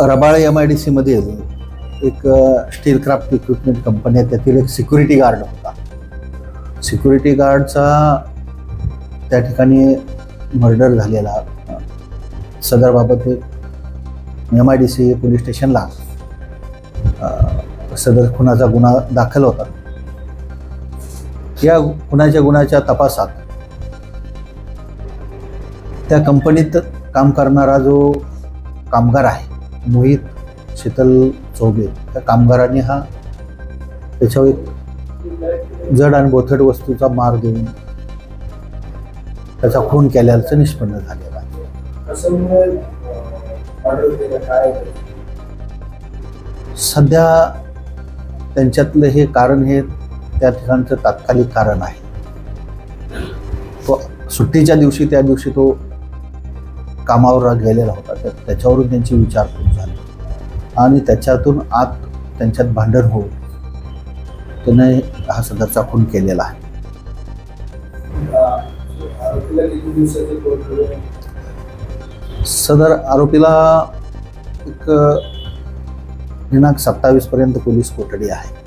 Rabale MIDC मध्ये एक steel craft equipment company आहे, त्यातील एक सिक्युरिटी गार्ड होता. सिक्युरिटी गार्डचा त्या ठिकाणी मर्डर झालेला. सदरबाबत MIDC पोलीस स्टेशनला सदर खुनाचा गुन्हा दाखल होता. या खुनाच्या गुन्ह्याच्या तपासात त्या कंपनीत काम करणारा जो कामगार आहे मोहित शीतल चौबे, त्या कामगाराने त्याच्यावर एक जड आणि बोथट वस्तूचा मार देऊन त्याचा खून केल्याचं निष्पन्न झालेलं आहे. सध्या त्यांच्यातलं हे कारण हे त्या ठिकाणचं तात्कालिक कारण आहे. तो सुट्टीच्या दिवशी त्या दिवशी तो कामावर गेलेला होता, त्याच्यावरून त्यांची विचारपूस झाली आणि त्याच्यातून आत त्यांच्यात भांडण होऊन त्याने हा सदरचा खून केलेला आहे. सदर आरोपीला एक दिनांक 27 पर्यंत पोलीस कोठडी आहे.